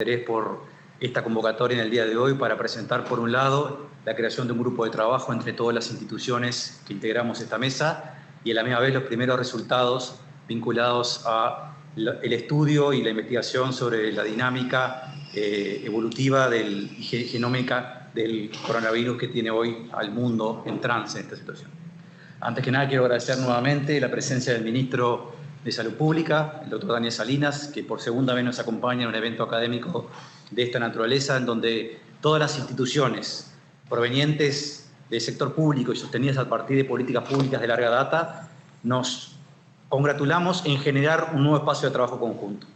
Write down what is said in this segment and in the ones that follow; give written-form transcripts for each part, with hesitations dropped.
Interés por esta convocatoria en el día de hoy para presentar, por un lado, la creación de un grupo de trabajo entre todas las instituciones que integramos esta mesa y a la misma vez los primeros resultados vinculados al estudio y la investigación sobre la dinámica evolutiva y genómica del coronavirus que tiene hoy al mundo en trance en esta situación. Antes que nada, quiero agradecer nuevamente la presencia del ministro de Salud Pública, el doctor Daniel Salinas, que por segunda vez nos acompaña en un evento académico de esta naturaleza, en donde todas las instituciones provenientes del sector público y sostenidas a partir de políticas públicas de larga data, nos congratulamos en generar un nuevo espacio de trabajo conjunto.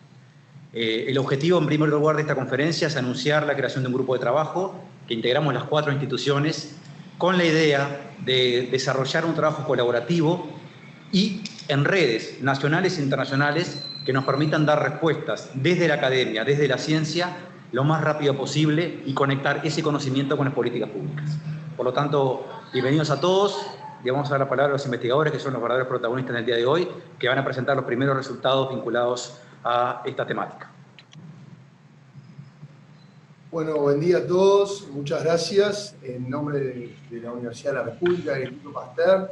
El objetivo, en primer lugar, de esta conferencia es anunciar la creación de un grupo de trabajo que integramos las 4 instituciones con la idea de desarrollar un trabajo colaborativo y en redes nacionales e internacionales que nos permitan dar respuestas desde la academia, desde la ciencia, lo más rápido posible y conectar ese conocimiento con las políticas públicas. Por lo tanto, bienvenidos a todos. Le vamos a dar la palabra a los investigadores, que son los verdaderos protagonistas en el día de hoy, que van a presentar los primeros resultados vinculados a esta temática. Bueno, buen día a todos, muchas gracias. En nombre de la Universidad de la República, del Instituto Pasteur,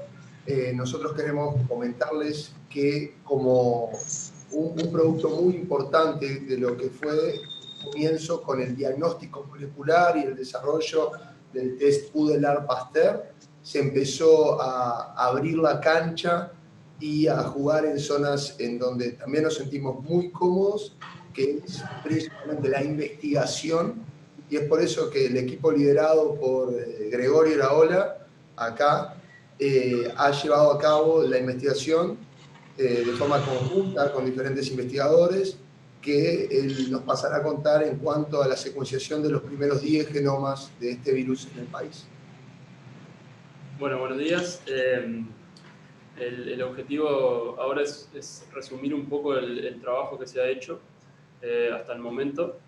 nosotros queremos comentarles que como un producto muy importante de lo que fue el comienzo con el diagnóstico molecular y el desarrollo del test Udell-Pasteur, se empezó a abrir la cancha y a jugar en zonas en donde también nos sentimos muy cómodos, que es precisamente la investigación, y es por eso que el equipo liderado por Gregorio Iraola, acá, ha llevado a cabo la investigación de forma conjunta con diferentes investigadores, que él nos pasará a contar en cuanto a la secuenciación de los primeros 10 genomas de este virus en el país. Bueno, buenos días. El objetivo ahora es resumir un poco el trabajo que se ha hecho hasta el momento.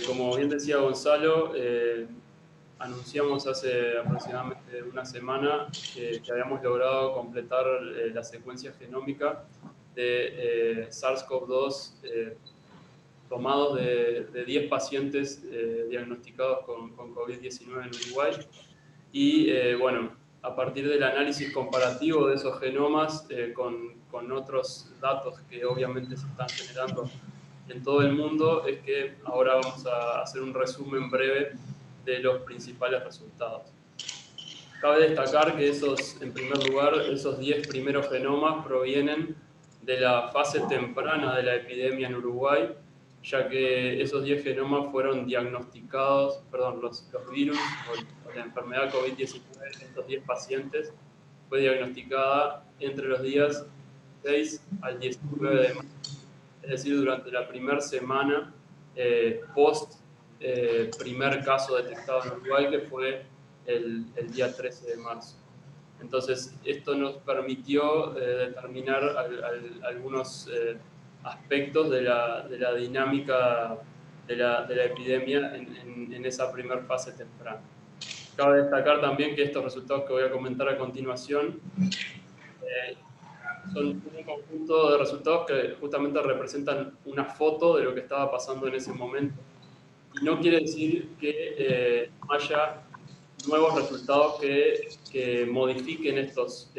Como bien decía Gonzalo, anunciamos hace aproximadamente una semana que habíamos logrado completar la secuencia genómica de SARS-CoV-2 tomados de 10 pacientes diagnosticados con COVID-19 en Uruguay. Y bueno, a partir del análisis comparativo de esos genomas con otros datos que obviamente se están generando en todo el mundo, es que ahora vamos a hacer un resumen breve de los principales resultados. Cabe destacar que en primer lugar, esos 10 primeros genomas provienen de la fase temprana de la epidemia en Uruguay, ya que esos 10 genomas fueron diagnosticados, los virus o la enfermedad COVID-19 en estos 10 pacientes fue diagnosticada entre los días 6 al 19 de marzo. Es decir, durante la primera semana post primer caso detectado en Uruguay, que fue el día 13 de marzo. Entonces, esto nos permitió determinar algunos aspectos de la dinámica de la epidemia en esa primera fase temprana. Cabe destacar también que estos resultados que voy a comentar a continuación son un conjunto de resultados que justamente representan una foto de lo que estaba pasando en ese momento. Y no quiere decir que haya nuevos resultados que modifiquen estos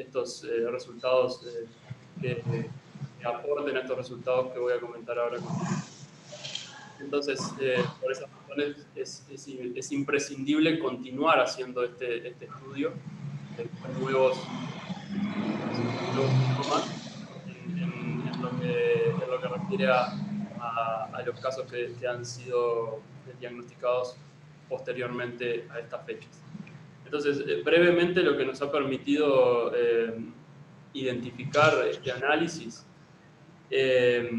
resultados, que aporten a estos resultados que voy a comentar ahora. Entonces, por esas razones es imprescindible continuar haciendo este estudio con nuevos más en lo que refiere a los casos que han sido diagnosticados posteriormente a estas fechas. Entonces, brevemente, lo que nos ha permitido identificar este análisis es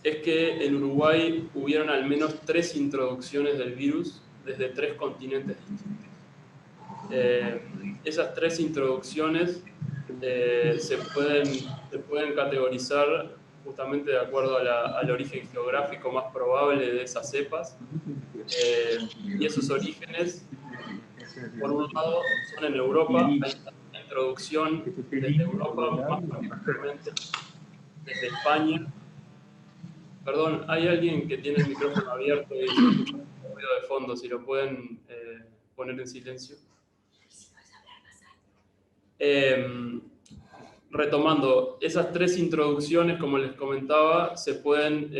que en Uruguay hubieron al menos 3 introducciones del virus desde 3 continentes distintos. Esas 3 introducciones se pueden categorizar justamente de acuerdo al origen geográfico más probable de esas cepas. Y esos orígenes, por un lado, son en Europa. Hay una introducción desde Europa, más particularmente desde España, Perdón, hay alguien que tiene el micrófono abierto y se escucha un ruido de fondo, si lo pueden poner en silencio. Retomando, esas tres introducciones, como les comentaba, se pueden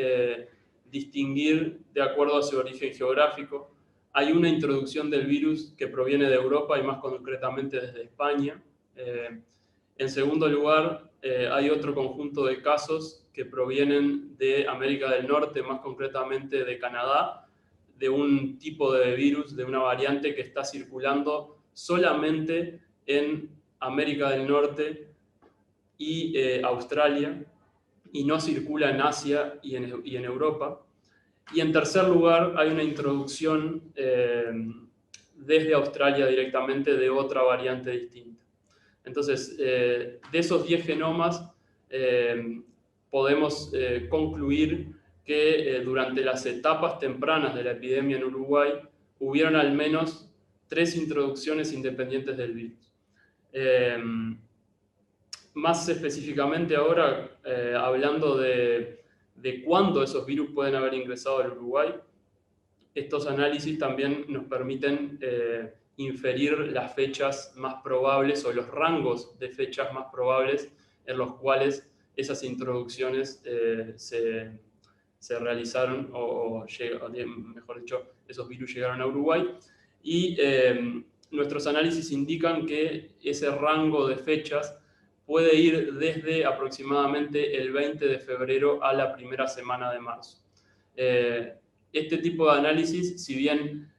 distinguir de acuerdo a su origen geográfico. Hay una introducción del virus que proviene de Europa y más concretamente desde España. En segundo lugar, hay otro conjunto de casos que provienen de América del Norte, más concretamente de Canadá, de un tipo de virus, de una variante que está circulando solamente en América del Norte y Australia, y no circula en Asia y en Europa. Y en tercer lugar, hay una introducción desde Australia directamente de otra variante distinta. Entonces, de esos 10 genomas, podemos concluir que durante las etapas tempranas de la epidemia en Uruguay, hubieron al menos 3 introducciones independientes del virus. Más específicamente ahora, hablando de cuándo esos virus pueden haber ingresado al Uruguay, estos análisis también nos permiten inferir las fechas más probables o los rangos de fechas más probables en los cuales esas introducciones se realizaron, mejor dicho, esos virus llegaron a Uruguay. Y nuestros análisis indican que ese rango de fechas puede ir desde aproximadamente el 20 de febrero a la primera semana de marzo. Este tipo de análisis, si bien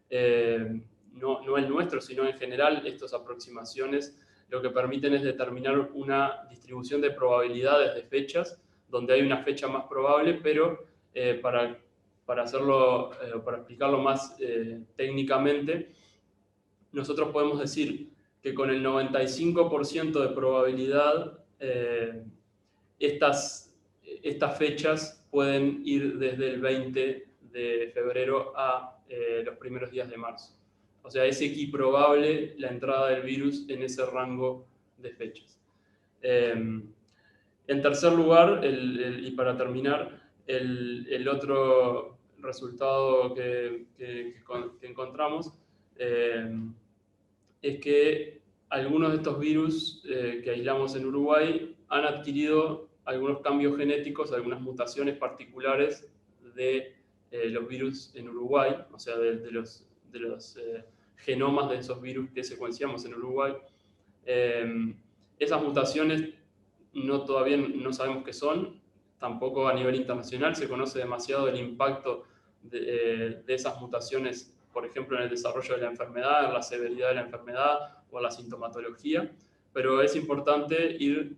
no el nuestro, sino en general, estas aproximaciones lo que permiten es determinar una distribución de probabilidades de fechas, donde hay una fecha más probable, pero para explicarlo más técnicamente, nosotros podemos decir que con el 95% de probabilidad estas fechas pueden ir desde el 20 de febrero a los primeros días de marzo. O sea, es equiprobable la entrada del virus en ese rango de fechas. En tercer lugar, y para terminar, el otro resultado que encontramos es que algunos de estos virus que aislamos en Uruguay han adquirido algunos cambios genéticos, algunas mutaciones particulares de los virus en Uruguay, o sea, de los genomas de esos virus que secuenciamos en Uruguay. Esas mutaciones todavía no sabemos qué son, tampoco a nivel internacional se conoce demasiado el impacto de esas mutaciones, por ejemplo, en el desarrollo de la enfermedad, en la severidad de la enfermedad o la sintomatología, pero es importante ir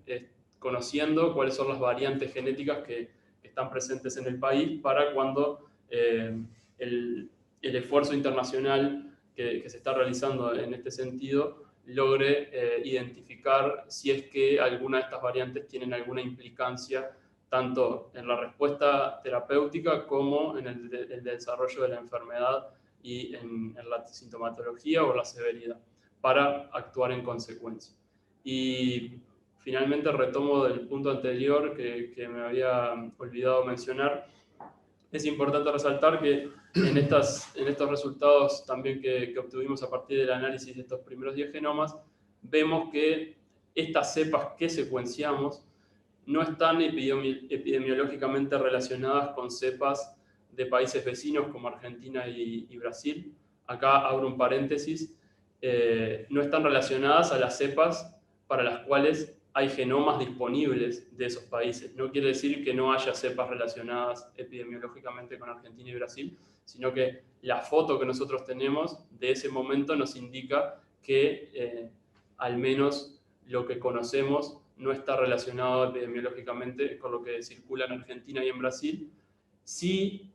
conociendo cuáles son las variantes genéticas que están presentes en el país para cuando el esfuerzo internacional que se está realizando en este sentido logre identificar si es que alguna de estas variantes tienen alguna implicancia tanto en la respuesta terapéutica como en el desarrollo de la enfermedad y en la sintomatología o la severidad, para actuar en consecuencia. Y finalmente retomo del punto anterior que me había olvidado mencionar. Es importante resaltar que en estos resultados también que obtuvimos a partir del análisis de estos primeros 10 genomas, vemos que estas cepas que secuenciamos no están epidemiológicamente relacionadas con cepas de países vecinos como Argentina y Brasil. Acá abro un paréntesis. No están relacionadas a las cepas para las cuales hay genomas disponibles de esos países. No quiere decir que no haya cepas relacionadas epidemiológicamente con Argentina y Brasil, sino que la foto que nosotros tenemos de ese momento nos indica que al menos lo que conocemos no está relacionado epidemiológicamente con lo que circula en Argentina y en Brasil. Sí,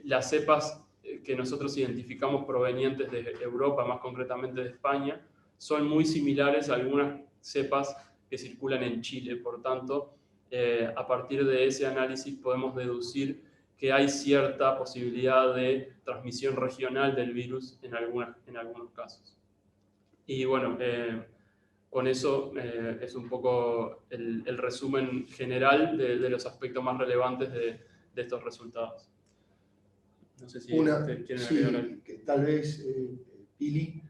las cepas que nosotros identificamos provenientes de Europa, más concretamente de España, son muy similares a algunas cepas que circulan en Chile. Por tanto, a partir de ese análisis podemos deducir que hay cierta posibilidad de transmisión regional del virus en algunos casos. Y bueno, con eso es un poco el resumen general de los aspectos más relevantes estos resultados. No sé si ustedes quieren sí, agregar algo. que tal vez, Pili,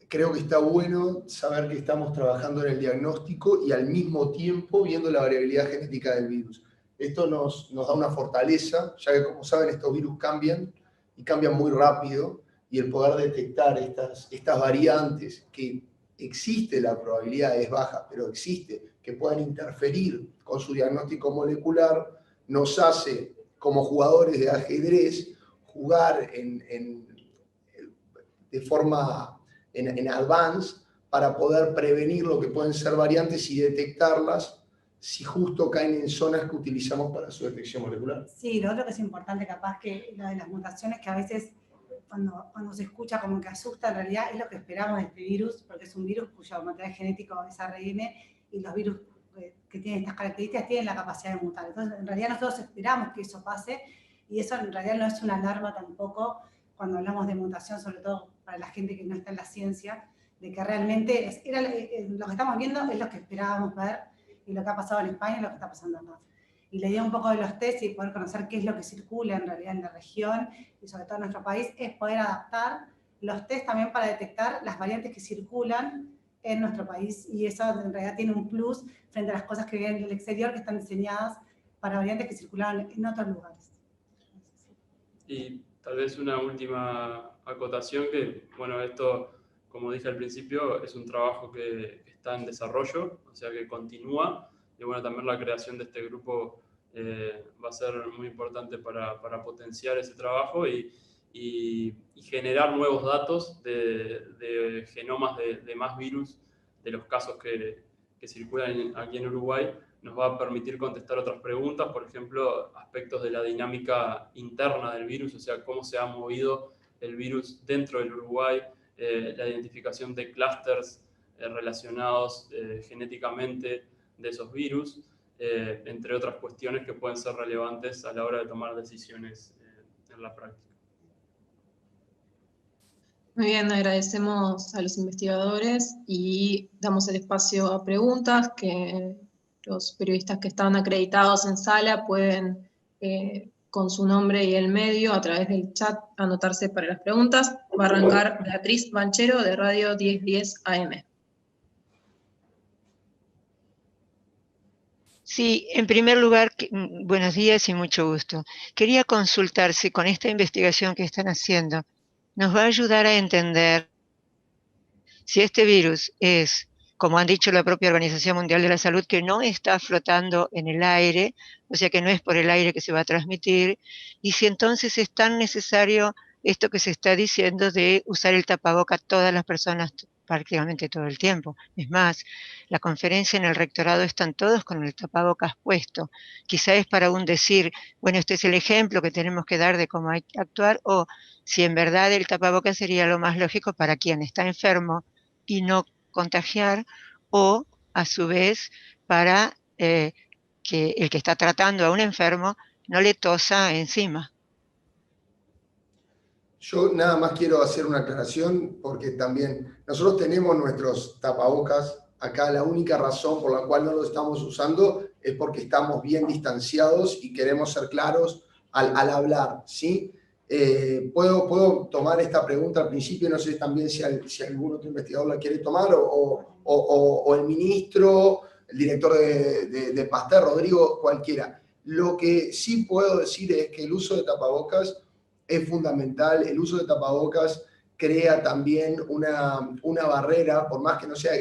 creo que está bueno saber que estamos trabajando en el diagnóstico y al mismo tiempo viendo la variabilidad genética del virus. Esto nos da una fortaleza, ya que como saben estos virus cambian y cambian muy rápido, y el poder detectar estas variantes que existe, la probabilidad es baja, pero existe, que puedan interferir con su diagnóstico molecular, nos hace como jugadores de ajedrez jugar de forma en advance para poder prevenir lo que pueden ser variantes y detectarlas si justo caen en zonas que utilizamos para su detección molecular. Sí, lo otro que es importante capaz que lo de las mutaciones, que a veces cuando se escucha como que asusta, en realidad es lo que esperamos de este virus, porque es un virus cuyo material genético es ARN, y los virus que tienen estas características tienen la capacidad de mutar. Entonces, en realidad nosotros esperamos que eso pase, y eso en realidad no es una alarma tampoco cuando hablamos de mutación, sobre todo para la gente que no está en la ciencia, de que realmente lo que estamos viendo es lo que esperábamos ver, y lo que ha pasado en España es lo que está pasando acá. Y la idea un poco de los test y poder conocer qué es lo que circula en realidad en la región y sobre todo en nuestro país es poder adaptar los test también para detectar las variantes que circulan en nuestro país, y eso en realidad tiene un plus frente a las cosas que vienen del exterior, que están diseñadas para variantes que circulaban en otros lugares. Y tal vez una última acotación que, bueno, esto, como dije al principio, es un trabajo que está en desarrollo, o sea que continúa, y bueno, también la creación de este grupo va a ser muy importante para potenciar ese trabajo y generar nuevos datos de genomas de más virus, de los casos que circulan aquí en Uruguay. Nos va a permitir contestar otras preguntas, por ejemplo, aspectos de la dinámica interna del virus, o sea, cómo se ha movido el virus dentro del Uruguay, la identificación de clústeres relacionados genéticamente de esos virus, entre otras cuestiones que pueden ser relevantes a la hora de tomar decisiones en la práctica. Muy bien, agradecemos a los investigadores y damos el espacio a preguntas que los periodistas que están acreditados en sala pueden, con su nombre y el medio, a través del chat, anotarse para las preguntas. Va a arrancar Beatriz Banchero, de Radio 1010 AM. Sí, en primer lugar, buenos días y mucho gusto. Quería consultar si con esta investigación que están haciendo nos va a ayudar a entender si este virus es, como han dicho la propia Organización Mundial de la Salud, que no está flotando en el aire, o sea que no es por el aire que se va a transmitir, y si entonces es tan necesario esto que se está diciendo de usar el tapaboca todas las personas prácticamente todo el tiempo. Es más, la conferencia en el rectorado están todos con el tapabocas puesto. Quizá es para decir, bueno, este es el ejemplo que tenemos que dar de cómo hay que actuar, o si en verdad el tapabocas sería lo más lógico para quien está enfermo y no contagiar, o a su vez para que el que está tratando a un enfermo no le tosa encima. Yo nada más quiero hacer una aclaración porque también nosotros tenemos nuestros tapabocas acá. La única razón por la cual no lo estamos usando es porque estamos bien distanciados y queremos ser claros al hablar, ¿sí? ¿Puedo tomar esta pregunta al principio? No sé también si algún otro investigador la quiere tomar o el ministro, el director de Pasteur, Rodrigo, cualquiera. Lo que sí puedo decir es que el uso de tapabocas es fundamental. El uso de tapabocas crea también una barrera, por más que no sea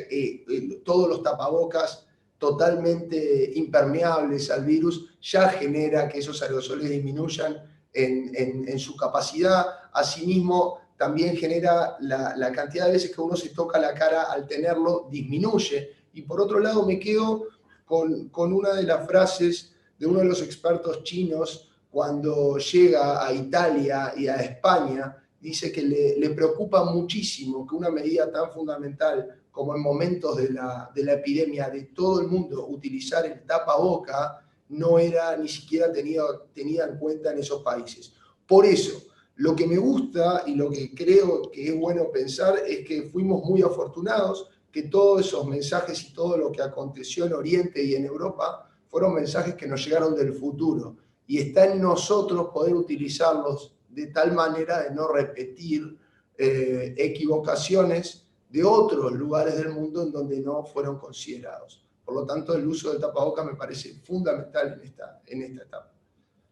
todos los tapabocas totalmente impermeables al virus, ya genera que esos aerosoles disminuyan en su capacidad. Asimismo, también genera la cantidad de veces que uno se toca la cara al tenerlo, disminuye. Y por otro lado, me quedo con una de las frases de uno de los expertos chinos cuando llega a Italia y a España. Dice que le preocupa muchísimo que una medida tan fundamental como en momentos de la epidemia de todo el mundo utilizar el tapaboca no era ni siquiera tenida en cuenta en esos países. Por eso, lo que me gusta y lo que creo que es bueno pensar es que fuimos muy afortunados, que todos esos mensajes y todo lo que aconteció en Oriente y en Europa fueron mensajes que nos llegaron del futuro, y está en nosotros poder utilizarlos de tal manera de no repetir equivocaciones de otros lugares del mundo en donde no fueron considerados. Por lo tanto, el uso del tapabocas me parece fundamental en esta etapa.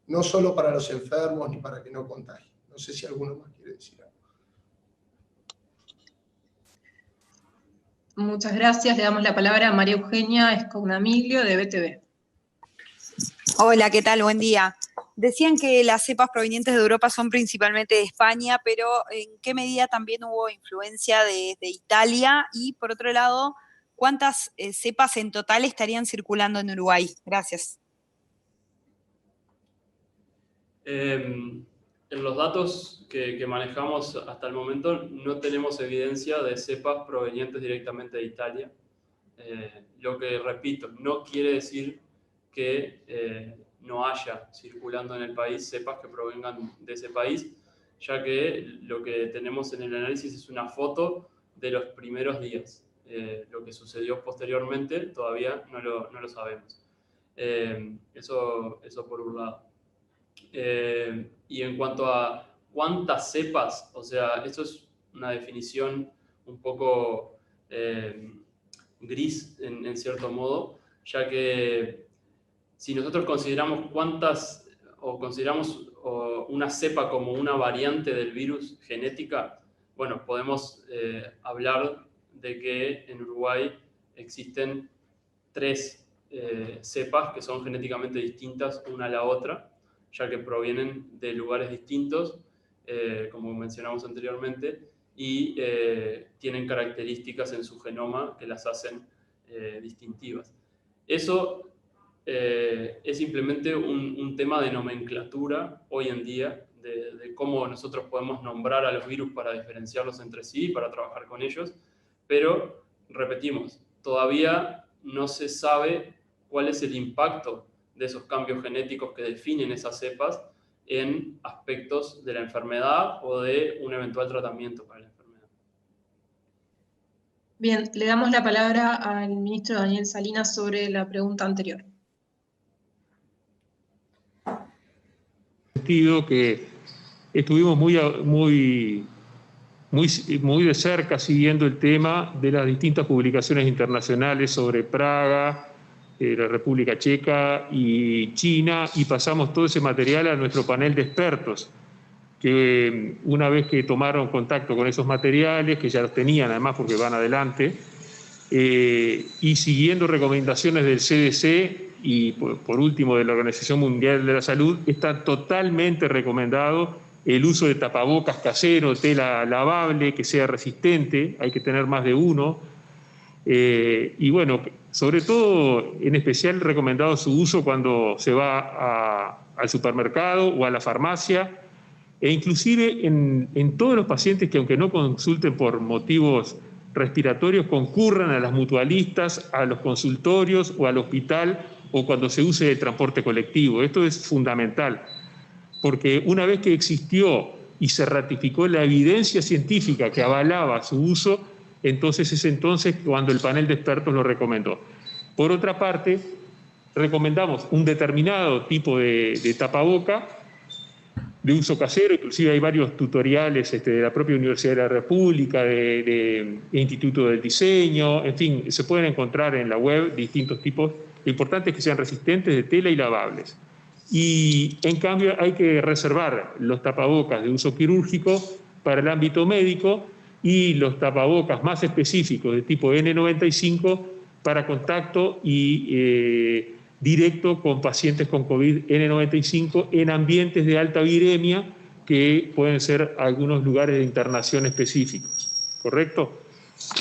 No solo para los enfermos ni para que no contagien. No sé si alguno más quiere decir algo. Muchas gracias. Le damos la palabra a María Eugenia Escognamiglio, de BTV. Hola, ¿qué tal? Buen día. Decían que las cepas provenientes de Europa son principalmente de España, pero ¿en qué medida también hubo influencia de Italia? Y por otro lado, ¿cuántas cepas en total estarían circulando en Uruguay? Gracias. En los datos que manejamos hasta el momento no tenemos evidencia de cepas provenientes directamente de Italia. Lo que, repito, no quiere decir que no haya circulando en el país cepas que provengan de ese país, ya que lo que tenemos en el análisis es una foto de los primeros días. Lo que sucedió posteriormente todavía no lo sabemos. Eso por un lado. Y en cuanto a cuántas cepas, o sea, esto es una definición un poco gris en cierto modo, ya que si nosotros consideramos consideramos una cepa como una variante del virus genética, bueno, podemos hablar de que en Uruguay existen 3 cepas que son genéticamente distintas una a la otra, ya que provienen de lugares distintos, como mencionamos anteriormente, y tienen características en su genoma que las hacen distintivas. Eso es simplemente un tema de nomenclatura hoy en día, de cómo nosotros podemos nombrar a los virus para diferenciarlos entre sí, para trabajar con ellos, pero, repetimos, todavía no se sabe cuál es el impacto de esos cambios genéticos que definen esas cepas en aspectos de la enfermedad o de un eventual tratamiento para la enfermedad. Bien, le damos la palabra al ministro Daniel Salinas sobre la pregunta anterior. Sentido que estuvimos muy de cerca siguiendo el tema de las distintas publicaciones internacionales sobre Praga, la República Checa y China, y pasamos todo ese material a nuestro panel de expertos, que una vez que tomaron contacto con esos materiales, que ya los tenían además porque van adelante, y siguiendo recomendaciones del CDC y por último de la Organización Mundial de la Salud, está totalmente recomendado el uso de tapabocas casero, tela lavable, que sea resistente, hay que tener más de uno. Y bueno, sobre todo, en especial recomendado su uso cuando se va al supermercado o a la farmacia, e inclusive en todos los pacientes que, aunque no consulten por motivos respiratorios, concurran a las mutualistas, a los consultorios o al hospital, o cuando se use el transporte colectivo. Esto es fundamental, porque una vez que existió y se ratificó la evidencia científica que avalaba su uso, entonces es cuando el panel de expertos lo recomendó. Por otra parte, recomendamos un determinado tipo de tapaboca de uso casero, inclusive hay varios tutoriales de la propia Universidad de la República, de Instituto del Diseño, en fin, se pueden encontrar en la web distintos tipos. Lo importante es que sean resistentes, de tela y lavables. Y en cambio hay que reservar los tapabocas de uso quirúrgico para el ámbito médico y los tapabocas más específicos de tipo N95 para contacto y directo con pacientes con COVID N95 en ambientes de alta viremia, que pueden ser algunos lugares de internación específicos, ¿correcto?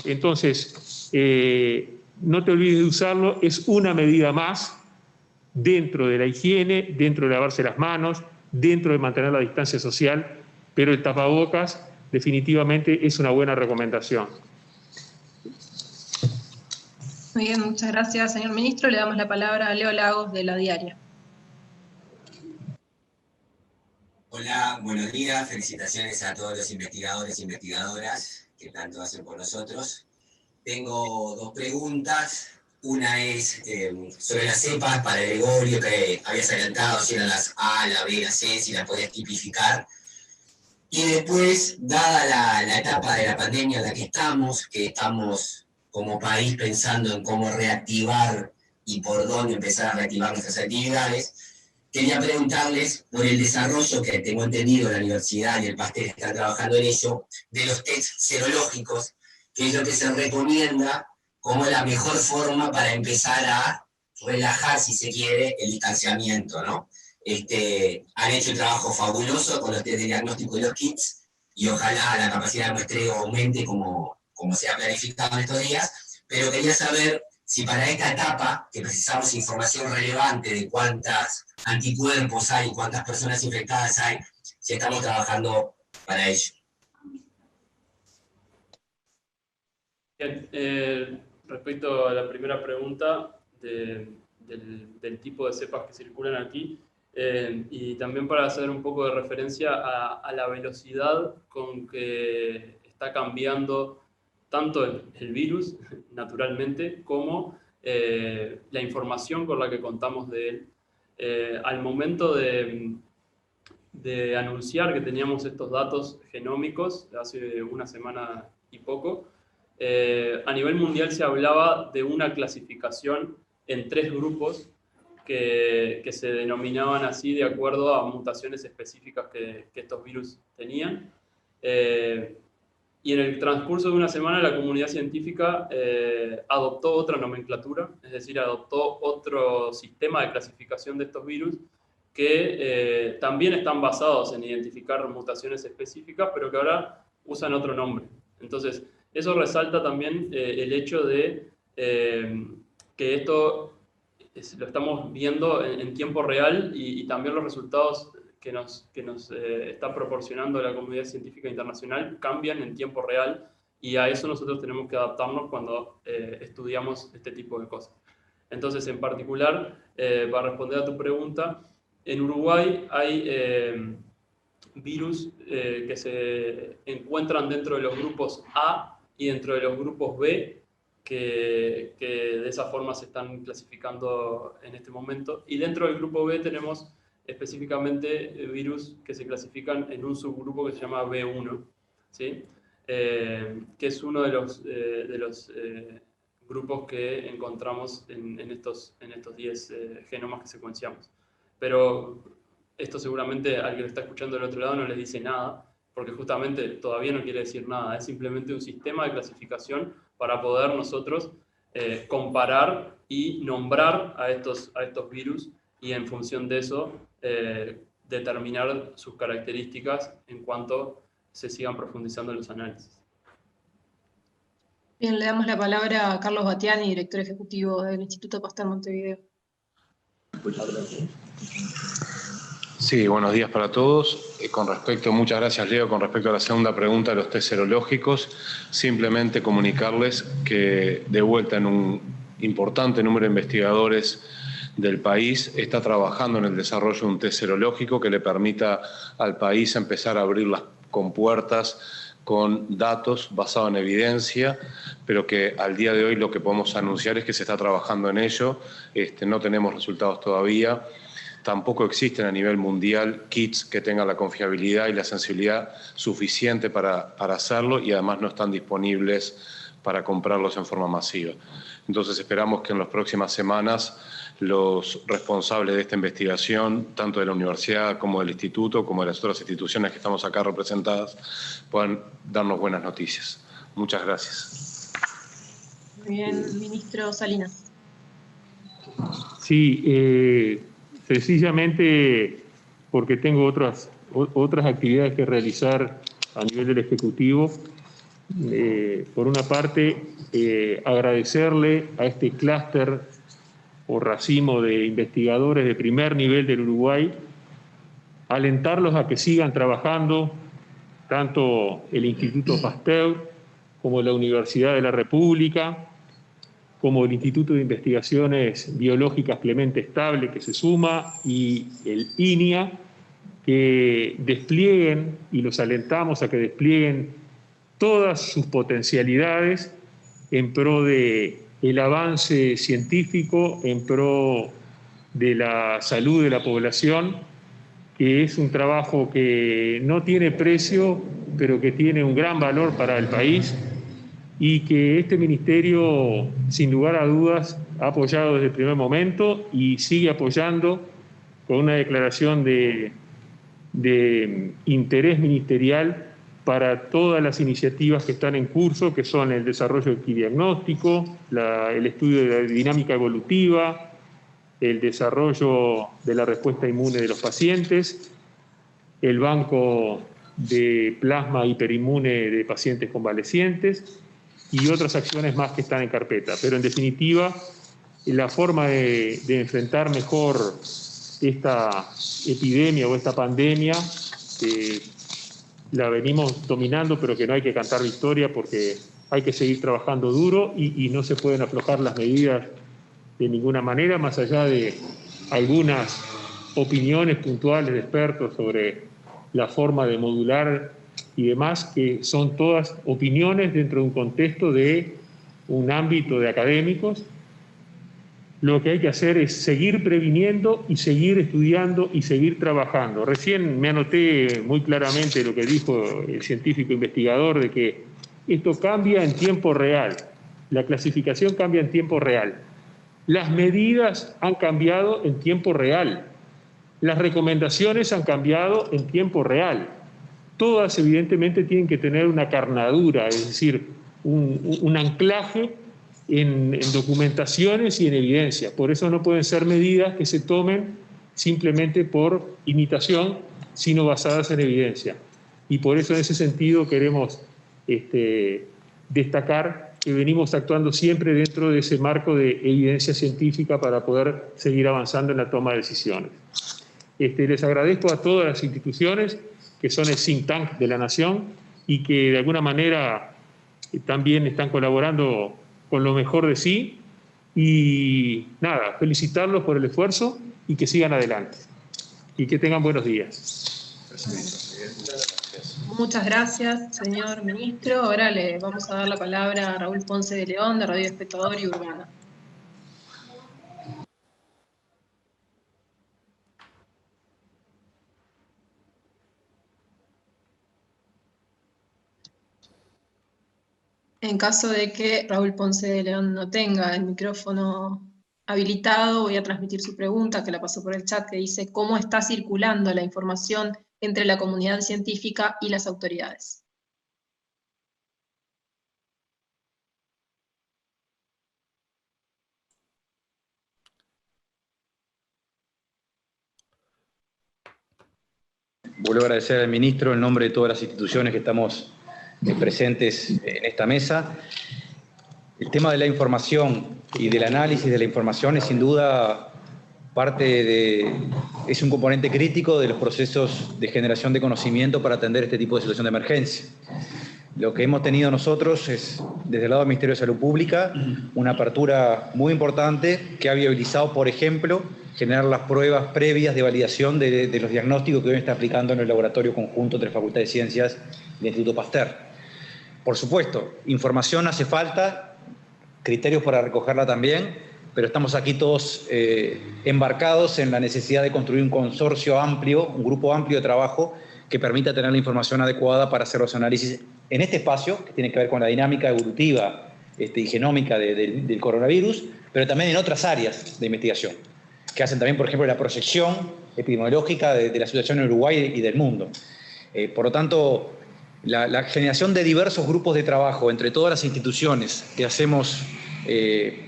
Entonces, no te olvides de usarlo, es una medida más dentro de la higiene, dentro de lavarse las manos, dentro de mantener la distancia social, pero el tapabocas definitivamente es una buena recomendación. Muy bien, muchas gracias, señor ministro. Le damos la palabra a Leo Lagos, de La Diaria. Hola, buenos días. Felicitaciones a todos los investigadores e investigadoras que tanto hacen por nosotros. Tengo 2 preguntas. Una es sobre las cepas para el Gregorio, que habías adelantado, si eran las A, la B, la C, si las podías tipificar. Y después, dada la etapa de la pandemia en la que estamos como país pensando en cómo reactivar y por dónde empezar a reactivar nuestras actividades, quería preguntarles por el desarrollo que tengo entendido la universidad y el Pasteur están trabajando en ello, de los test serológicos, que es lo que se recomienda como la mejor forma para empezar a relajar, si se quiere, el distanciamiento, ¿no? Han hecho un trabajo fabuloso con los test de diagnóstico de los kits y ojalá la capacidad de muestreo aumente como se ha planificado en estos días, pero quería saber si para esta etapa, que precisamos información relevante de cuántas anticuerpos hay, cuántas personas infectadas hay, si estamos trabajando para ello. Bien, respecto a la primera pregunta del tipo de cepas que circulan aquí, y también para hacer un poco de referencia a la velocidad con que está cambiando tanto el virus, naturalmente, como la información con la que contamos de él. Al momento de anunciar que teníamos estos datos genómicos, hace una semana y poco, a nivel mundial se hablaba de una clasificación en 3 grupos que se denominaban así de acuerdo a mutaciones específicas que estos virus tenían. Y en el transcurso de una semana la comunidad científica adoptó otra nomenclatura, es decir, adoptó otro sistema de clasificación de estos virus que también están basados en identificar mutaciones específicas, pero que ahora usan otro nombre. Entonces, eso resalta también el hecho de que esto lo estamos viendo en tiempo real y también los resultados que nos está proporcionando la comunidad científica internacional cambian en tiempo real, y a eso nosotros tenemos que adaptarnos cuando estudiamos este tipo de cosas. Entonces, en particular, para responder a tu pregunta, en Uruguay hay virus que se encuentran dentro de los grupos A y dentro de los grupos B, que de esa forma se están clasificando en este momento. Y dentro del grupo B tenemos específicamente virus que se clasifican en un subgrupo que se llama B1, ¿sí? Que es uno de los grupos que encontramos en estos 10 genomas que secuenciamos. Pero esto seguramente al que lo está escuchando del otro lado no les dice nada, porque justamente todavía no quiere decir nada, es simplemente un sistema de clasificación para poder nosotros comparar y nombrar a estos virus, y en función de eso determinar sus características en cuanto se sigan profundizando en los análisis. Bien, le damos la palabra a Carlos Batiani, director ejecutivo del Instituto Pasteur Montevideo. Sí, buenos días para todos. Muchas gracias, Leo. Con respecto a la segunda pregunta de los test serológicos, simplemente comunicarles que de vuelta en un importante número de investigadores del país está trabajando en el desarrollo de un test serológico que le permita al país empezar a abrir las compuertas con datos basados en evidencia, pero que al día de hoy lo que podemos anunciar es que se está trabajando en ello. No tenemos resultados todavía. Tampoco existen a nivel mundial kits que tengan la confiabilidad y la sensibilidad suficiente para hacerlo, y además no están disponibles para comprarlos en forma masiva. Entonces esperamos que en las próximas semanas los responsables de esta investigación, tanto de la universidad como del instituto, como de las otras instituciones que estamos acá representadas, puedan darnos buenas noticias. Muchas gracias. Muy bien, ministro Salinas. Sí, sencillamente porque tengo otras actividades que realizar a nivel del Ejecutivo. Por una parte, agradecerle a este clúster o racimo de investigadores de primer nivel del Uruguay, alentarlos a que sigan trabajando, tanto el Instituto Pasteur como la Universidad de la República, como el Instituto de Investigaciones Biológicas Clemente Estable, que se suma, y el INIA, que desplieguen, y los alentamos a que desplieguen todas sus potencialidades en pro de el avance científico en pro de la salud de la población, que es un trabajo que no tiene precio, pero que tiene un gran valor para el país, y que este ministerio, sin lugar a dudas, ha apoyado desde el primer momento y sigue apoyando con una declaración de interés ministerial para todas las iniciativas que están en curso, que son el desarrollo del diagnóstico, el estudio de la dinámica evolutiva, el desarrollo de la respuesta inmune de los pacientes, el banco de plasma hiperinmune de pacientes convalecientes y otras acciones más que están en carpeta. Pero en definitiva, la forma de enfrentar mejor esta epidemia o esta pandemia, la venimos dominando, pero que no hay que cantar victoria porque hay que seguir trabajando duro y no se pueden aflojar las medidas de ninguna manera, más allá de algunas opiniones puntuales de expertos sobre la forma de modular y demás, que son todas opiniones dentro de un contexto de un ámbito de académicos. Lo que hay que hacer es seguir previniendo y seguir estudiando y seguir trabajando. Recién me anoté muy claramente lo que dijo el científico investigador, de que esto cambia en tiempo real, la clasificación cambia en tiempo real. Las medidas han cambiado en tiempo real, las recomendaciones han cambiado en tiempo real. Todas evidentemente tienen que tener una carnadura, es decir, un anclaje en documentaciones y en evidencia. Por eso no pueden ser medidas que se tomen simplemente por imitación, sino basadas en evidencia. Y por eso en ese sentido queremos destacar que venimos actuando siempre dentro de ese marco de evidencia científica para poder seguir avanzando en la toma de decisiones. Les agradezco a todas las instituciones que son el think tank de la Nación y que de alguna manera también están colaborando con lo mejor de sí, y nada, felicitarlos por el esfuerzo y que sigan adelante y que tengan buenos días. Muchas gracias, señor ministro. Ahora le vamos a dar la palabra a Raúl Ponce de León, de Radio Espectador y Urbana. En caso de que Raúl Ponce de León no tenga el micrófono habilitado, voy a transmitir su pregunta, que la pasó por el chat, que dice: ¿cómo está circulando la información entre la comunidad científica y las autoridades? Vuelvo a agradecer al ministro en nombre de todas las instituciones que estamos presentes en esta mesa. El tema de la información y del análisis de la información es sin duda es un componente crítico de los procesos de generación de conocimiento para atender este tipo de situación de emergencia. Lo que hemos tenido nosotros es, desde el lado del Ministerio de Salud Pública, una apertura muy importante que ha viabilizado, por ejemplo, generar las pruebas previas de validación de los diagnósticos que hoy está aplicando en el laboratorio conjunto entre Facultad de Ciencias y el Instituto Pasteur. Por supuesto, información hace falta, criterios para recogerla también, pero estamos aquí todos embarcados en la necesidad de construir un consorcio amplio, un grupo amplio de trabajo que permita tener la información adecuada para hacer los análisis en este espacio, que tiene que ver con la dinámica evolutiva y genómica del coronavirus, pero también en otras áreas de investigación, que hacen también, por ejemplo, la proyección epidemiológica de la situación en Uruguay y del mundo. Por lo tanto, la generación de diversos grupos de trabajo entre todas las instituciones que hacemos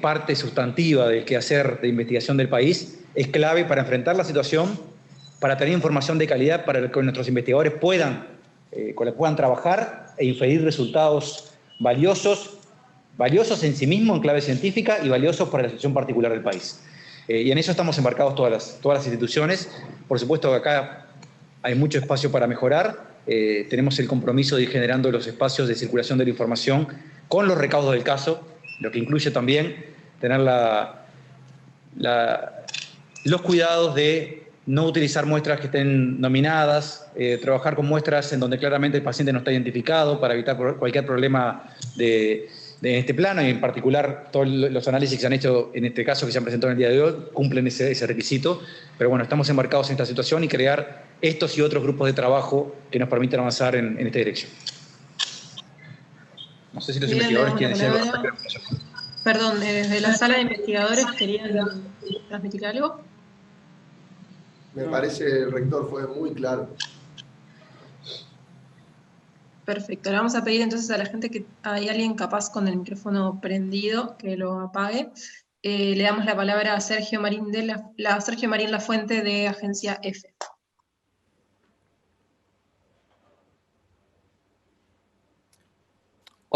parte sustantiva del quehacer de investigación del país es clave para enfrentar la situación, para tener información de calidad, para que nuestros investigadores puedan trabajar e inferir resultados valiosos en sí mismos en clave científica y valiosos para la situación particular del país. Y en eso estamos embarcados todas las instituciones. Por supuesto que acá hay mucho espacio para mejorar. Tenemos el compromiso de ir generando los espacios de circulación de la información con los recaudos del caso, lo que incluye también tener los cuidados de no utilizar muestras que estén nominadas, trabajar con muestras en donde claramente el paciente no está identificado para evitar cualquier problema de en este plano, y en particular todos los análisis que se han hecho en este caso, que se han presentado en el día de hoy, cumplen ese requisito. Pero bueno, estamos embarcados en esta situación y crear estos y otros grupos de trabajo que nos permitan avanzar en esta dirección. No sé si los investigadores quieren decir algo. Perdón, desde la sala de investigadores querían transmitir algo. Me parece el rector fue muy claro. Perfecto, le vamos a pedir entonces a la gente que hay alguien capaz con el micrófono prendido que lo apague. Le damos la palabra a Sergio Marín, Sergio Marín Lafuente de Agencia EFE.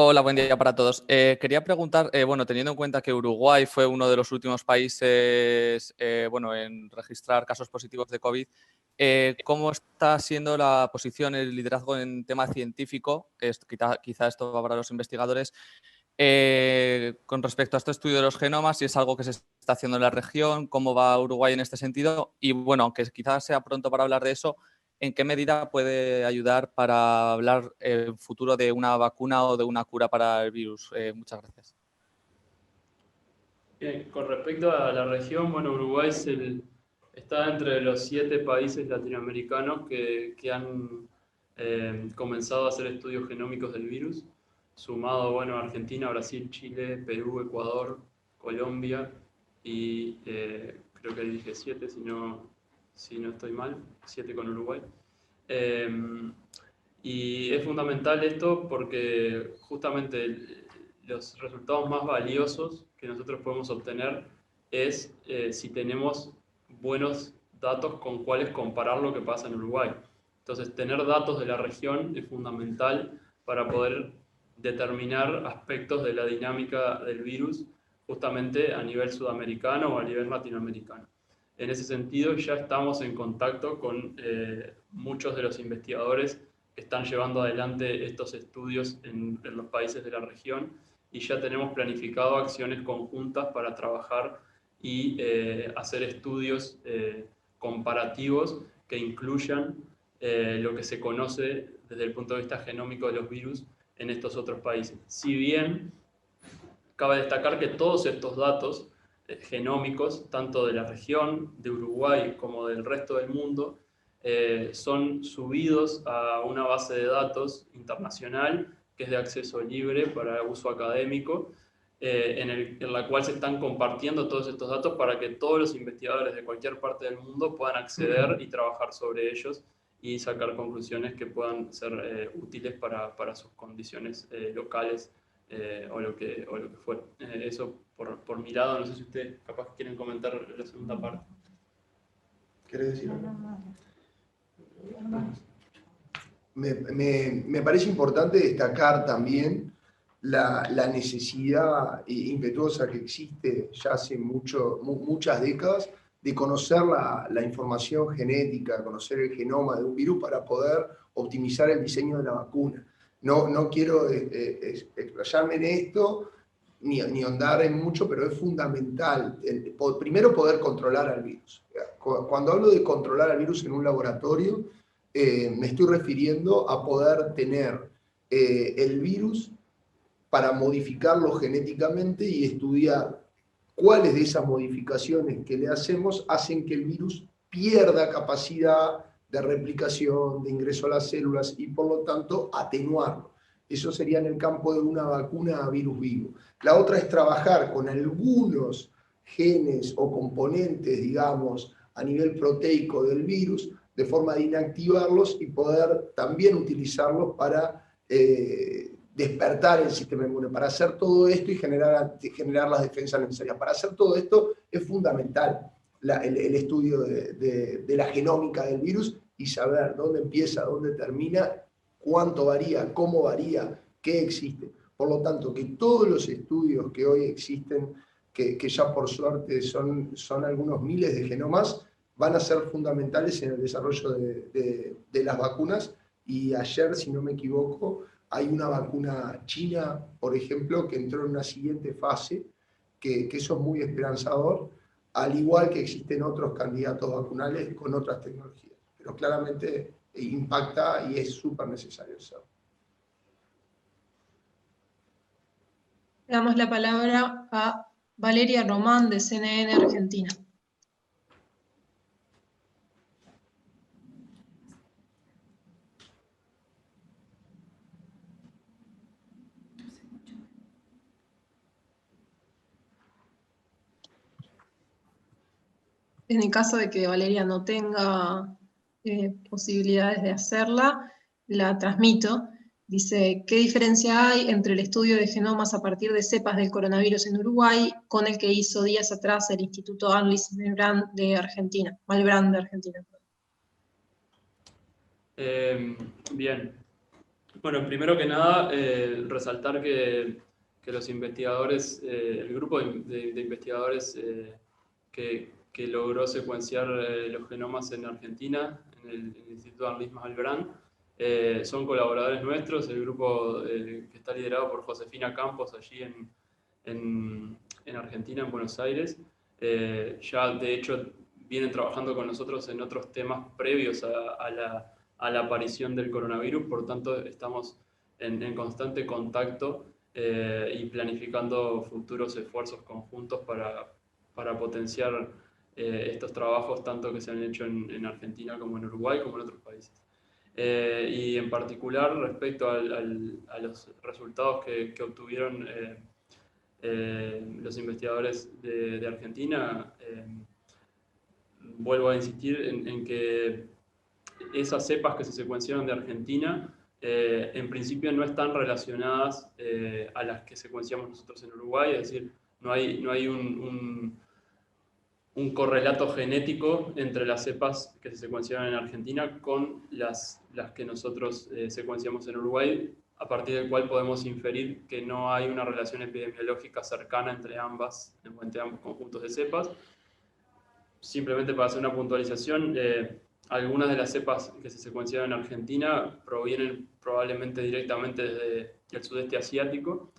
Hola, buen día para todos. Quería preguntar, bueno, teniendo en cuenta que Uruguay fue uno de los últimos países en registrar casos positivos de COVID, ¿cómo está siendo la posición, el liderazgo en tema científico? Quizá esto va para los investigadores. Con respecto a este estudio de los genomas, si es algo que se está haciendo en la región, ¿cómo va Uruguay en este sentido? Y bueno, aunque quizás sea pronto para hablar de eso, ¿en qué medida puede ayudar para hablar en futuro de una vacuna o de una cura para el virus? Muchas gracias. Bien, con respecto a la región, bueno, Uruguay está entre los 7 países latinoamericanos que han comenzado a hacer estudios genómicos del virus, sumado, bueno, a Argentina, Brasil, Chile, Perú, Ecuador, Colombia y creo que ahí dije 7, si no estoy mal, 7 con Uruguay. Y es fundamental esto porque justamente los resultados más valiosos que nosotros podemos obtener es si tenemos buenos datos con cuáles comparar lo que pasa en Uruguay. Entonces, tener datos de la región es fundamental para poder determinar aspectos de la dinámica del virus justamente a nivel sudamericano o a nivel latinoamericano. En ese sentido, ya estamos en contacto con muchos de los investigadores que están llevando adelante estos estudios en los países de la región y ya tenemos planificado acciones conjuntas para trabajar y hacer estudios comparativos que incluyan lo que se conoce desde el punto de vista genómico de los virus en estos otros países. Si bien cabe destacar que todos estos datos genómicos, tanto de la región, de Uruguay, como del resto del mundo, son subidos a una base de datos internacional que es de acceso libre para uso académico, en la cual se están compartiendo todos estos datos para que todos los investigadores de cualquier parte del mundo puedan acceder y trabajar sobre ellos y sacar conclusiones que puedan ser útiles para sus condiciones locales o lo que fuera. Eso por mi lado, no sé si ustedes capaz quieren comentar la segunda parte. ¿Querés decir algo? Me parece importante destacar también la necesidad impetuosa que existe ya hace muchas décadas de conocer la información genética, conocer el genoma de un virus para poder optimizar el diseño de la vacuna. No quiero explayarme en esto ni ahondar en mucho, pero es fundamental. Primero, poder controlar al virus. Cuando hablo de controlar al virus en un laboratorio, me estoy refiriendo a poder tener el virus para modificarlo genéticamente y estudiar cuáles de esas modificaciones que le hacemos hacen que el virus pierda capacidad de replicación, de ingreso a las células y por lo tanto atenuarlo. Eso sería en el campo de una vacuna a virus vivo. La otra es trabajar con algunos genes o componentes, digamos, a nivel proteico del virus, de forma de inactivarlos y poder también utilizarlos para despertar el sistema inmune. Para hacer todo esto y generar las defensas necesarias. Para hacer todo esto es fundamental el estudio de la genómica del virus y saber dónde empieza, dónde termina, cuánto varía, cómo varía, qué existe. Por lo tanto, que todos los estudios que hoy existen, que ya por suerte son algunos miles de genomas, van a ser fundamentales en el desarrollo de las vacunas. Y ayer, si no me equivoco, hay una vacuna china, por ejemplo, que entró en una siguiente fase, que eso es muy esperanzador, al igual que existen otros candidatos vacunales con otras tecnologías. Pero claramente impacta y es súper necesario eso. Le damos la palabra a Valeria Román, de CNN Argentina. En el caso de que Valeria no tenga posibilidades de hacerla, la transmito. Dice, ¿qué diferencia hay entre el estudio de genomas a partir de cepas del coronavirus en Uruguay con el que hizo días atrás el Instituto Arlis Malbrand de Argentina? Bien. Bueno, primero que nada, resaltar que los investigadores, el grupo de investigadores que logró secuenciar los genomas en Argentina, en el Instituto Arlis Malbrand, son colaboradores nuestros, el grupo que está liderado por Josefina Campos allí en Argentina, en Buenos Aires. Ya de hecho vienen trabajando con nosotros en otros temas previos a la aparición del coronavirus, por tanto estamos en constante contacto y planificando futuros esfuerzos conjuntos para potenciar estos trabajos, tanto que se han hecho en Argentina como en Uruguay, como en otros países. Y en particular respecto a los resultados que obtuvieron los investigadores de Argentina, vuelvo a insistir en que esas cepas que se secuenciaron de Argentina en principio no están relacionadas a las que secuenciamos nosotros en Uruguay, es decir, no hay un correlato genético entre las cepas que se secuenciaron en Argentina con las que nosotros secuenciamos en Uruguay, a partir del cual podemos inferir que no hay una relación epidemiológica cercana entre ambos conjuntos de cepas. Simplemente para hacer una puntualización, algunas de las cepas que se secuenciaron en Argentina provienen probablemente directamente desde el sudeste asiático,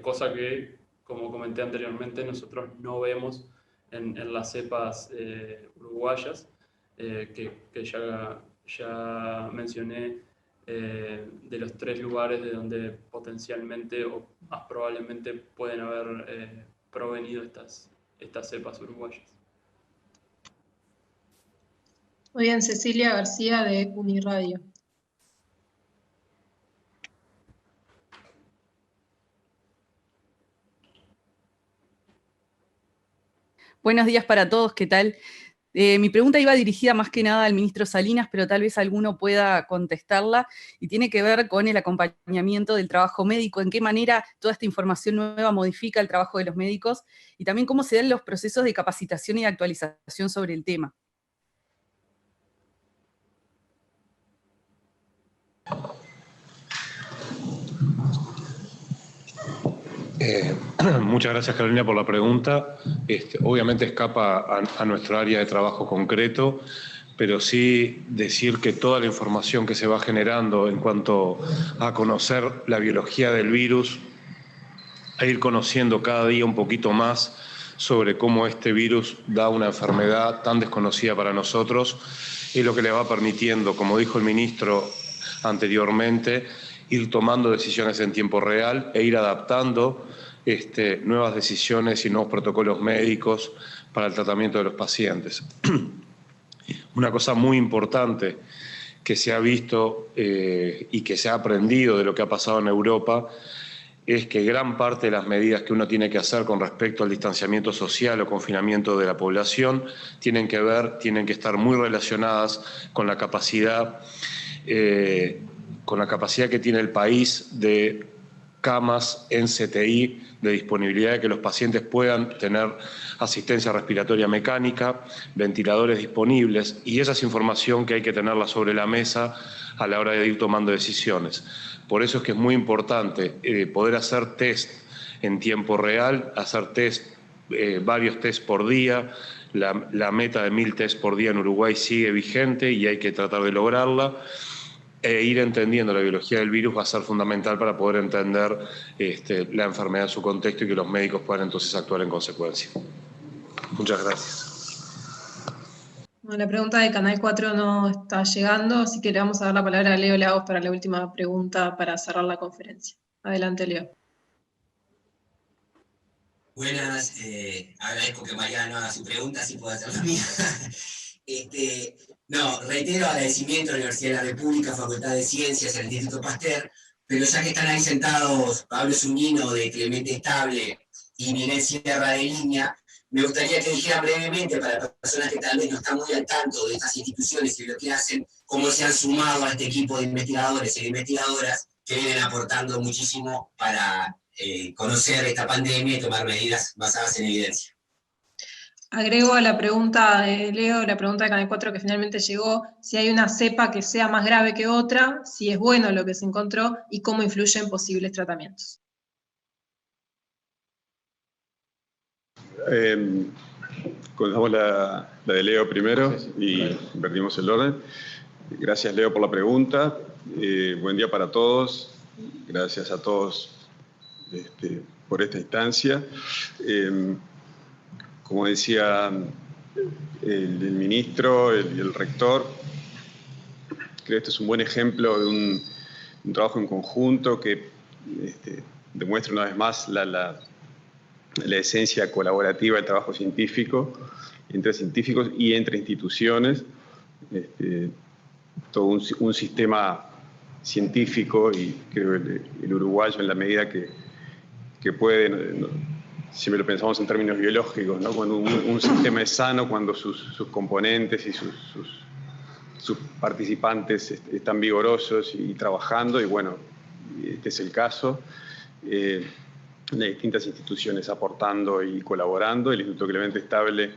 cosa que, como comenté anteriormente, nosotros no vemos en las cepas uruguayas, que ya mencioné, de los 3 lugares de donde potencialmente o más probablemente pueden haber provenido estas cepas uruguayas. Muy bien, Cecilia García, de Uniradio. Buenos días para todos, ¿qué tal? Mi pregunta iba dirigida más que nada al ministro Salinas, pero tal vez alguno pueda contestarla, y tiene que ver con el acompañamiento del trabajo médico, en qué manera toda esta información nueva modifica el trabajo de los médicos, y también cómo se dan los procesos de capacitación y de actualización sobre el tema. Muchas gracias, Carolina, por la pregunta. Obviamente escapa a nuestro área de trabajo concreto, pero sí decir que toda la información que se va generando en cuanto a conocer la biología del virus, a ir conociendo cada día un poquito más sobre cómo este virus da una enfermedad tan desconocida para nosotros, es lo que le va permitiendo, como dijo el ministro anteriormente, ir tomando decisiones en tiempo real e ir adaptando nuevas decisiones y nuevos protocolos médicos para el tratamiento de los pacientes. Una cosa muy importante que se ha visto y que se ha aprendido de lo que ha pasado en Europa es que gran parte de las medidas que uno tiene que hacer con respecto al distanciamiento social o confinamiento de la población tienen que estar muy relacionadas con la capacidad que tiene el país de camas en CTI, de disponibilidad de que los pacientes puedan tener asistencia respiratoria mecánica, ventiladores disponibles, y esa es información que hay que tenerla sobre la mesa a la hora de ir tomando decisiones. Por eso es que es muy importante poder hacer test en tiempo real, hacer varios test por día. La meta de 1000 test por día en Uruguay sigue vigente y hay que tratar de lograrla. Ir entendiendo la biología del virus va a ser fundamental para poder entender la enfermedad en su contexto y que los médicos puedan entonces actuar en consecuencia. Muchas gracias. Bueno, la pregunta de Canal 4 no está llegando, así que le vamos a dar la palabra a Leo Lagos para la última pregunta para cerrar la conferencia. Adelante, Leo. Buenas, agradezco que Mariana haga su pregunta, así puedo hacer la mía. Reitero agradecimiento a la Universidad de la República, Facultad de Ciencias, al Instituto Pasteur, pero ya que están ahí sentados Pablo Zunino de Clemente Estable y Miguel Sierra de Línea, me gustaría que dijeran brevemente para las personas que tal vez no están muy al tanto de estas instituciones y lo que hacen, cómo se han sumado a este equipo de investigadores y de investigadoras que vienen aportando muchísimo para conocer esta pandemia y tomar medidas basadas en evidencia. Agrego a la pregunta de Leo, la pregunta de Canal 4 que finalmente llegó, si hay una cepa que sea más grave que otra, si es bueno lo que se encontró y cómo influye en posibles tratamientos. Contamos la de Leo primero y invertimos el orden. Gracias, Leo, por la pregunta. Buen día para todos. Gracias a todos por esta instancia. Como decía el ministro y el rector, creo que este es un buen ejemplo de un trabajo en conjunto que demuestra una vez más la esencia colaborativa del trabajo científico, entre científicos y entre instituciones. Todo un sistema científico, y creo el uruguayo, en la medida que puede, siempre lo pensamos en términos biológicos, ¿no? Cuando un sistema es sano, cuando sus componentes y sus participantes están vigorosos y trabajando, y bueno, este es el caso. Las distintas instituciones aportando y colaborando. El Instituto Clemente Estable,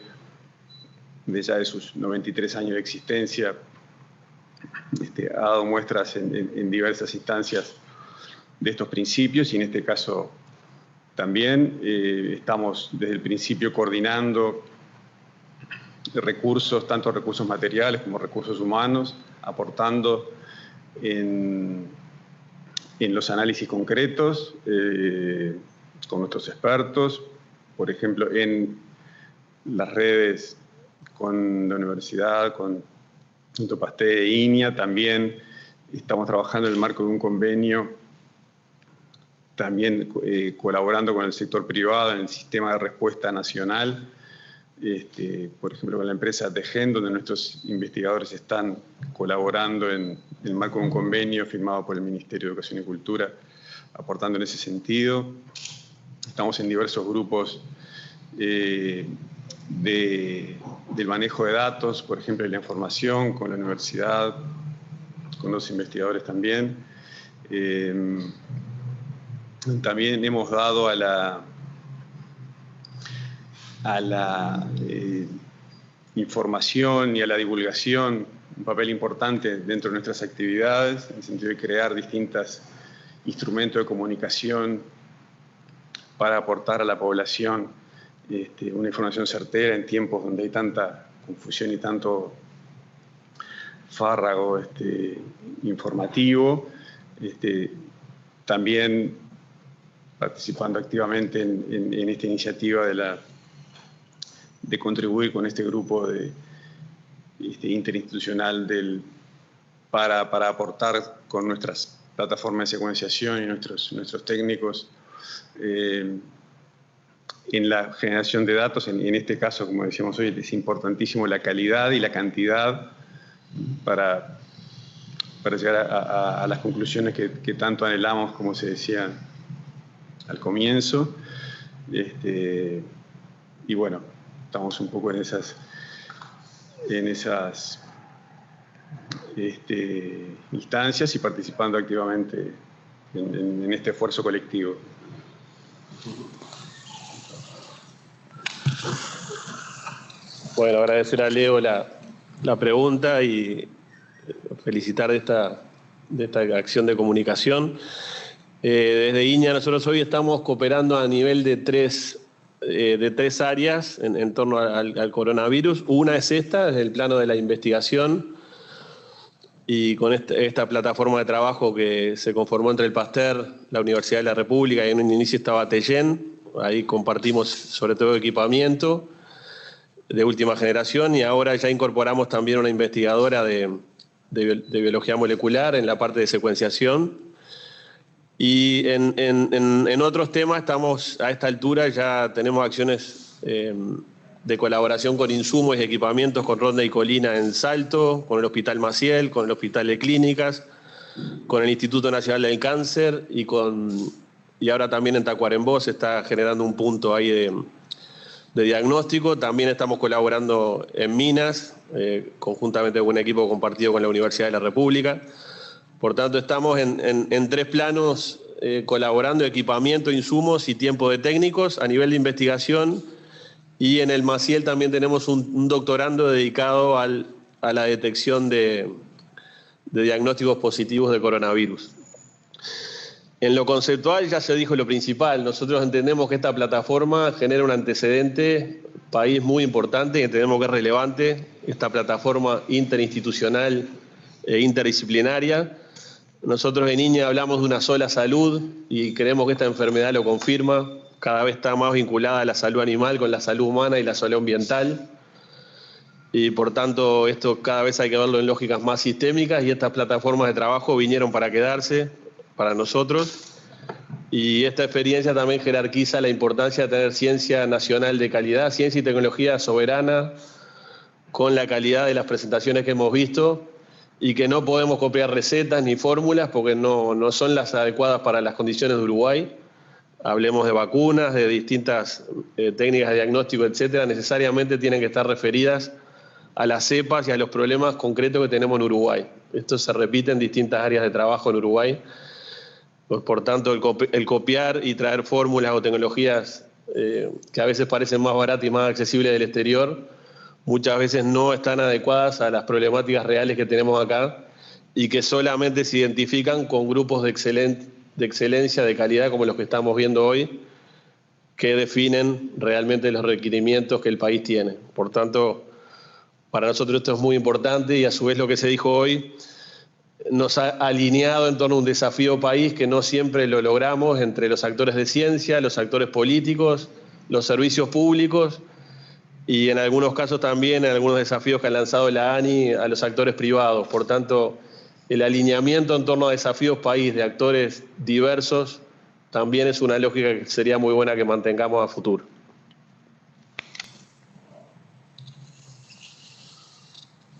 de sus 93 años de existencia, ha dado muestras en diversas instancias de estos principios, y en este caso también estamos desde el principio coordinando recursos, tanto recursos materiales como recursos humanos, aportando en los análisis concretos con nuestros expertos, por ejemplo, en las redes con la universidad, con Instituto Pasteur e INIA. También estamos trabajando en el marco de un convenio, también colaborando con el sector privado en el sistema de respuesta nacional, por ejemplo con la empresa TEGEN, donde nuestros investigadores están colaborando en el marco de un convenio firmado por el Ministerio de Educación y Cultura, aportando en ese sentido. Estamos en diversos grupos del manejo de datos, por ejemplo, de la información, con la universidad, con los investigadores también. También hemos dado a la información y a la divulgación un papel importante dentro de nuestras actividades, en el sentido de crear distintos instrumentos de comunicación para aportar a la población una información certera en tiempos donde hay tanta confusión y tanto fárrago informativo. También participando activamente en esta iniciativa de contribuir con este grupo interinstitucional para aportar con nuestras plataformas de secuenciación y nuestros técnicos en la generación de datos. En este caso, como decíamos hoy, es importantísimo la calidad y la cantidad para llegar a las conclusiones que tanto anhelamos, como se decía al comienzo. Y bueno, estamos un poco en esas instancias y participando activamente en este esfuerzo colectivo. Bueno, agradecer a Leo la pregunta y felicitar de esta acción de comunicación. Desde INIA nosotros hoy estamos cooperando a nivel de tres áreas en torno al coronavirus. Una es esta, desde el plano de la investigación, y con esta plataforma de trabajo que se conformó entre el Pasteur, la Universidad de la República, y en un inicio estaba TEGEN. Ahí compartimos sobre todo equipamiento de última generación, y ahora ya incorporamos también una investigadora de biología molecular en la parte de secuenciación. Y en otros temas estamos a esta altura, ya tenemos acciones de colaboración con insumos y equipamientos con Ronda y Colina en Salto, con el Hospital Maciel, con el Hospital de Clínicas, con el Instituto Nacional del Cáncer y ahora también en Tacuarembó se está generando un punto ahí de diagnóstico. También estamos colaborando en Minas, conjuntamente con un equipo compartido con la Universidad de la República. Por tanto, estamos en 3 planos colaborando: equipamiento, insumos y tiempo de técnicos a nivel de investigación. Y en el Maciel también tenemos un doctorando dedicado a la detección de diagnósticos positivos de coronavirus. En lo conceptual ya se dijo lo principal. Nosotros entendemos que esta plataforma genera un antecedente país muy importante y entendemos que es relevante esta plataforma interinstitucional e interdisciplinaria. Nosotros en INIA hablamos de una sola salud y creemos que esta enfermedad lo confirma. Cada vez está más vinculada a la salud animal con la salud humana y la salud ambiental. Y por tanto esto cada vez hay que verlo en lógicas más sistémicas y estas plataformas de trabajo vinieron para quedarse para nosotros. Y esta experiencia también jerarquiza la importancia de tener ciencia nacional de calidad, ciencia y tecnología soberana, con la calidad de las presentaciones que hemos visto, y que no podemos copiar recetas ni fórmulas porque no son las adecuadas para las condiciones de Uruguay. Hablemos de vacunas, de distintas técnicas de diagnóstico, etcétera, necesariamente tienen que estar referidas a las cepas y a los problemas concretos que tenemos en Uruguay. Esto se repite en distintas áreas de trabajo en Uruguay. Pues, por tanto, el copiar y traer fórmulas o tecnologías que a veces parecen más baratas y más accesibles del exterior, muchas veces no están adecuadas a las problemáticas reales que tenemos acá y que solamente se identifican con grupos de excelencia, de calidad, como los que estamos viendo hoy, que definen realmente los requerimientos que el país tiene. Por tanto, para nosotros esto es muy importante y a su vez lo que se dijo hoy nos ha alineado en torno a un desafío país que no siempre lo logramos entre los actores de ciencia, los actores políticos, los servicios públicos y en algunos casos también en algunos desafíos que ha lanzado la ANI a los actores privados. Por tanto, el alineamiento en torno a desafíos país de actores diversos también es una lógica que sería muy buena que mantengamos a futuro.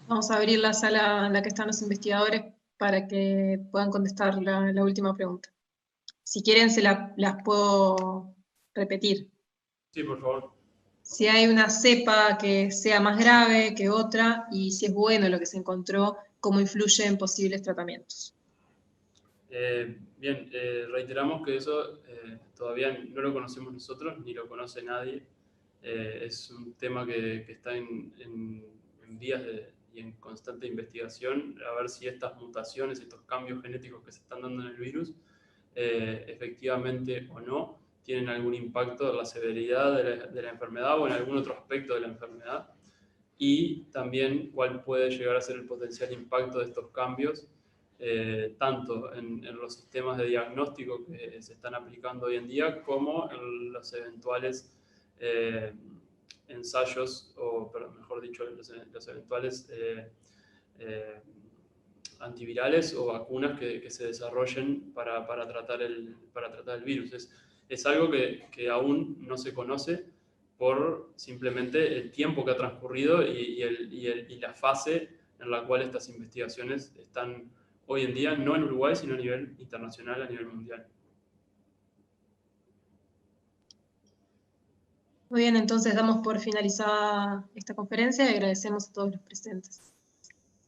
Vamos a abrir la sala en la que están los investigadores para que puedan contestar la última pregunta. Si quieren, las puedo repetir. Sí, por favor. Si hay una cepa que sea más grave que otra y si es bueno lo que se encontró, cómo influye en posibles tratamientos. Bien, reiteramos que eso todavía no lo conocemos nosotros, ni lo conoce nadie. Es un tema que está en vías y en constante investigación, a ver si estas mutaciones, estos cambios genéticos que se están dando en el virus, efectivamente o no, tienen algún impacto en la severidad de la enfermedad o en algún otro aspecto de la enfermedad, y también cuál puede llegar a ser el potencial impacto de estos cambios, tanto en los sistemas de diagnóstico que se están aplicando hoy en día, como en los eventuales ensayos, o mejor dicho, los eventuales antivirales o vacunas que se desarrollen para tratar el virus. Es algo que aún no se conoce por simplemente el tiempo que ha transcurrido y la fase en la cual estas investigaciones están hoy en día, no en Uruguay, sino a nivel internacional, a nivel mundial. Muy bien, entonces damos por finalizada esta conferencia y agradecemos a todos los presentes.